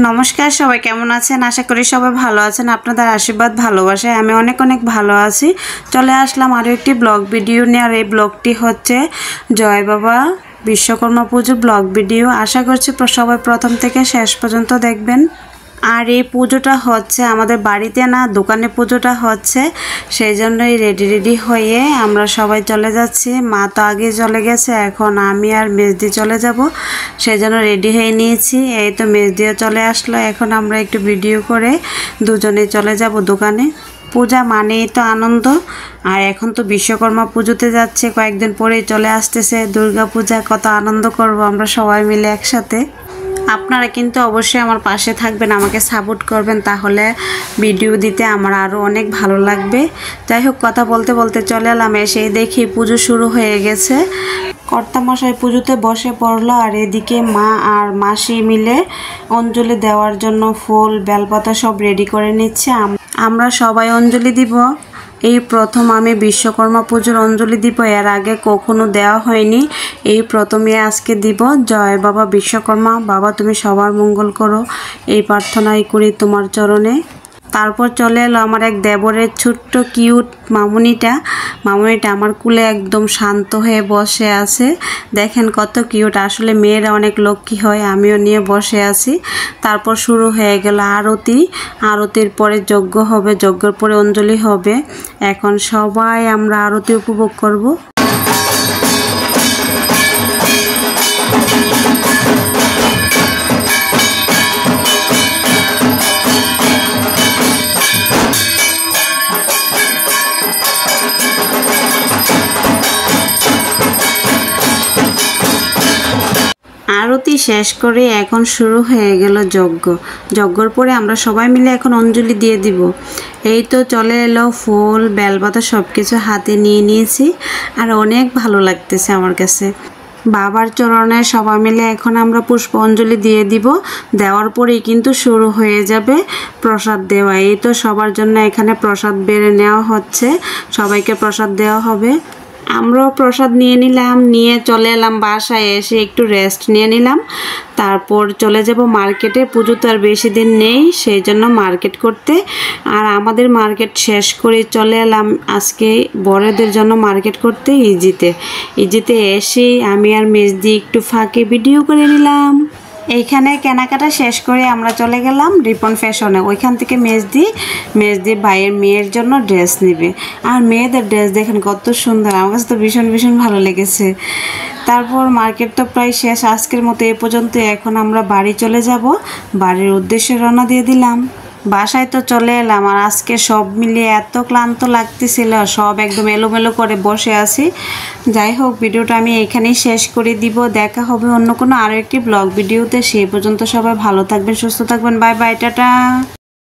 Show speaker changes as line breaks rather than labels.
নমস্কার, সবাই কেমন আছেন? আশা করি সবাই ভালো আছেন। আপনাদের আশীর্বাদ ভালোবাসায় আমি অনেক ভালো আছি। চলে আসলাম আরও একটি ব্লগ ভিডিও নিয়ে। আর এই ব্লগটি হচ্ছে জয় বাবা বিশ্বকর্মা পুজোর ব্লগ ভিডিও। আশা করছি সবাই প্রথম থেকে শেষ পর্যন্ত দেখবেন। আর এই পুজোটা হচ্ছে আমাদের বাড়িতে না, দোকানে পুজোটা হচ্ছে, সেই জন্যই রেডি হয়ে আমরা সবাই চলে যাচ্ছি। মা তো আগে চলে গেছে, এখন আমি আর মেজদি চলে যাব, সেই জন্য রেডি হয়ে নিয়েছি। এই তো মেজদিও চলে আসলো। এখন আমরা একটু ভিডিও করে দুজনে চলে যাব দোকানে। পূজা মানেই তো আনন্দ। আর এখন তো বিশ্বকর্মা পুজোতে যাচ্ছে, কয়েকদিন পরেই চলে আসতেছে দুর্গা পূজা। কত আনন্দ করব আমরা সবাই মিলে একসাথে। আপনারা কিন্তু অবশ্যই আমার পাশে থাকবেন, আমাকে সাপোর্ট করবেন, তাহলে ভিডিও দিতে আমার আরও অনেক ভালো লাগবে। যাই হোক, কথা বলতে বলতে চলে এলাম। এসে দেখি পুজো শুরু হয়ে গেছে। কর্তামশাই পুজোতে বসে পড়লো, আর এদিকে মা আর মাসি মিলে অঞ্জলি দেওয়ার জন্য ফুল বেলপাতা সব রেডি করে নিচ্ছে। আমরা সবাই অঞ্জলি দিব। এই প্রথম আমি বিশ্বকর্মা পুজোর অঞ্জলি দিব, এর আগে কখনো দেওয়া হয়নি, এই প্রথমে আজকে দিব। জয় বাবা বিশ্বকর্মা, বাবা তুমি সবার মঙ্গল করো, এই প্রার্থনাই করি তোমার চরণে। তারপর চলে এলো আমার এক দেবরের ছোট্ট কিউট মামুনিটা আমার কুলে একদম শান্ত হয়ে বসে আছে। দেখেন কত কিউট, আসলে মেয়েরা অনেক লক্ষ্মী হয়। আমিও নিয়ে বসে আছি। তারপর শুরু হয়ে গেল আরতির পরে যজ্ঞ হবে, যজ্ঞের পরে অঞ্জলি হবে। এখন সবাই আমরা আরতি উপভোগ করব। আরতি শেষ করে এখন শুরু হয়ে গেল যজ্ঞর পরে আমরা সবাই মিলে এখন অঞ্জলি দিয়ে দিব। এই তো চলে এলো ফুল বেলপাতা সব কিছু হাতে নিয়ে নিয়েছি, আর অনেক ভালো লাগতেছে আমার কাছে। বাবার চরণে সবাই মিলে এখন আমরা পুষ্প অঞ্জলি দিয়ে দিব। দেওয়ার পরেই কিন্তু শুরু হয়ে যাবে প্রসাদ দেওয়া। এই তো সবার জন্য এখানে প্রসাদ বেড়ে নেওয়া হচ্ছে, সবাইকে প্রসাদ দেওয়া হবে। আমরাও প্রসাদ নিয়ে নিলাম, নিয়ে চলে এলাম বাসায়। এসে একটু রেস্ট নিয়ে নিলাম, তারপর চলে যাব মার্কেটে। পুজো তো আর বেশি দিন নেই, সেই জন্য মার্কেট করতে। আর আমাদের মার্কেট শেষ করে চলে এলাম আজকে বড়দের জন্য মার্কেট করতে ইজিতে এসে আমি আর মেজদি একটু ফাঁকে ভিডিও করে নিলাম। এইখানে কেনাকাটা শেষ করে আমরা চলে গেলাম রিপন ফ্যাশনে। ওইখান থেকে মেজদি ভাইয়ের মেয়ের জন্য ড্রেস নেবে। আর মেয়েদের ড্রেস দেখেন কত সুন্দর, আমার কাছে তো ভীষণ ভালো লেগেছে। তারপর মার্কেট তো প্রায় শেষ আজকের মতো এ পর্যন্ত। এখন আমরা বাড়ি চলে যাব, বাড়ির উদ্দেশ্যে রওনা দিয়ে দিলাম। বাসায় তো চলে এলাম, আর আজকে সব মিলিয়ে এত ক্লান্ত লাগতেছিল, সব একদম এলোমেলো করে বসে আছি। যাই হোক, ভিডিওটা আমি এখানেই শেষ করে দিব। দেখা হবে অন্য কোনো আরও একটি ব্লগ ভিডিওতে। সেই পর্যন্ত সবাই ভালো থাকবেন, সুস্থ থাকবেন। Bye bye, tata.